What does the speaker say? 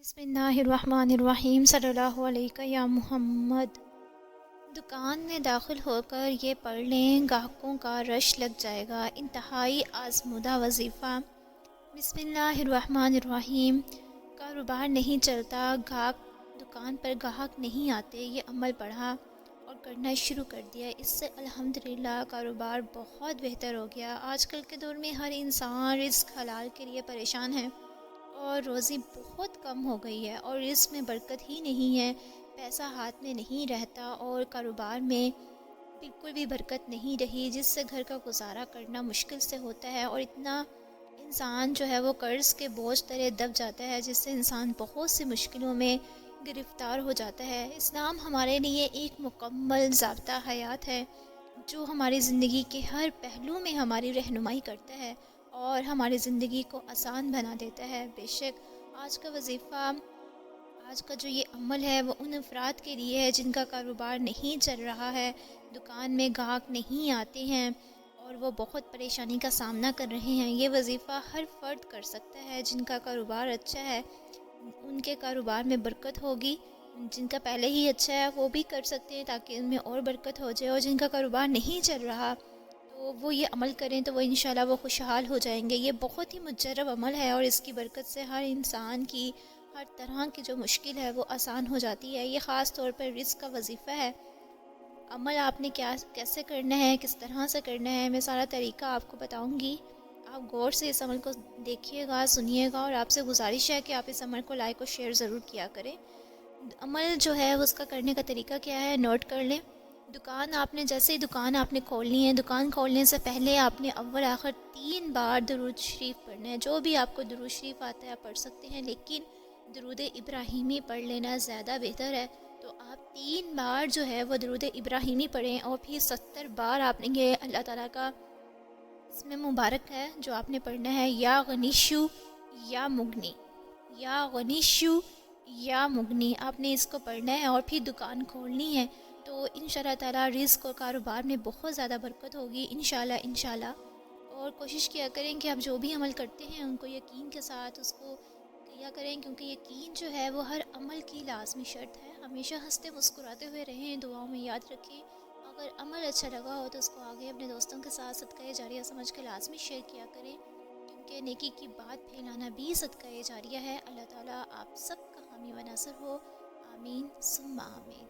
بسم اللہ الرحمن الرحیم صلی اللہ علیہ یا محمد۔ دکان میں داخل ہو کر یہ پڑھ لیں، گاہکوں کا رش لگ جائے گا۔ انتہائی آزمودہ وظیفہ۔ بسم اللہ الرحمن الرحیم۔ کاروبار نہیں چلتا، دکان پر گاہک نہیں آتے، یہ عمل پڑھا اور کرنا شروع کر دیا۔ اس سے الحمدللہ کاروبار بہت بہتر ہو گیا۔ آج کل کے دور میں ہر انسان رزق حلال کے لیے پریشان ہے اور روزی بہت کم ہو گئی ہے اور رزق میں برکت ہی نہیں ہے، پیسہ ہاتھ میں نہیں رہتا اور کاروبار میں بالکل بھی برکت نہیں رہی، جس سے گھر کا گزارا کرنا مشکل سے ہوتا ہے اور اتنا انسان جو ہے وہ قرض کے بوجھ تلے دب جاتا ہے، جس سے انسان بہت سی مشکلوں میں گرفتار ہو جاتا ہے۔ اسلام ہمارے لیے ایک مکمل ضابطہ حیات ہے جو ہماری زندگی کے ہر پہلو میں ہماری رہنمائی کرتا ہے اور ہماری زندگی کو آسان بنا دیتا ہے۔ بے شک آج کا وظیفہ، آج کا جو یہ عمل ہے وہ ان افراد کے لیے ہے جن کا کاروبار نہیں چل رہا ہے، دکان میں گاہک نہیں آتے ہیں اور وہ بہت پریشانی کا سامنا کر رہے ہیں۔ یہ وظیفہ ہر فرد کر سکتا ہے۔ جن کا کاروبار اچھا ہے ان کے کاروبار میں برکت ہوگی، جن کا پہلے ہی اچھا ہے وہ بھی کر سکتے ہیں تاکہ ان میں اور برکت ہو جائے، اور جن کا کاروبار نہیں چل رہا تو وہ یہ عمل کریں تو وہ انشاءاللہ وہ خوشحال ہو جائیں گے۔ یہ بہت ہی مجرب عمل ہے اور اس کی برکت سے ہر انسان کی ہر طرح کی جو مشکل ہے وہ آسان ہو جاتی ہے۔ یہ خاص طور پر رزق کا وظیفہ ہے۔ عمل آپ نے کیسے کرنا ہے، کس طرح سے کرنا ہے، میں سارا طریقہ آپ کو بتاؤں گی۔ آپ غور سے اس عمل کو دیکھیے گا، سنیے گا، اور آپ سے گزارش ہے کہ آپ اس عمل کو لائک اور شیئر ضرور کیا کریں۔ عمل جو ہے اس کا کرنے کا طریقہ کیا ہے، نوٹ کر لیں۔ جیسے ہی دکان آپ نے کھولنی ہے، دکان کھولنے سے پہلے آپ نے اول آخر 3 بار درود شریف پڑھنا ہے۔ جو بھی آپ کو درود شریف آتا ہے آپ پڑھ سکتے ہیں، لیکن درود ابراہیمی پڑھ لینا زیادہ بہتر ہے۔ تو آپ 3 بار جو ہے وہ درود ابراہیمی پڑھیں اور پھر 70 بار آپ نے یہ اللہ تعالیٰ کا اس میں مبارک ہے جو آپ نے پڑھنا ہے، یا غنیشو یا مغنی، یا غنیشو یا مغنی، آپ نے اس کو پڑھنا ہے اور پھر دکان کھولنی ہے۔ تو انشاءاللہ تعالیٰ رزق اور کاروبار میں بہت زیادہ برکت ہوگی انشاءاللہ۔ اور کوشش کیا کریں کہ آپ جو بھی عمل کرتے ہیں ان کو یقین کے ساتھ اس کو کیا کریں، کیونکہ یقین جو ہے وہ ہر عمل کی لازمی شرط ہے۔ ہمیشہ ہنستے مسکراتے ہوئے رہیں، دعاؤں میں یاد رکھیں۔ اگر عمل اچھا لگا ہو تو اس کو آگے اپنے دوستوں کے ساتھ صدقہ جاریہ سمجھ کے لازمی شیئر کیا کریں، کیونکہ نیکی کی بات پھیلانا بھی صدقہ جاریہ ہے۔ اللہ تعالیٰ آپ سب کا حامی و ناصر ہو، آمین ثم آمین۔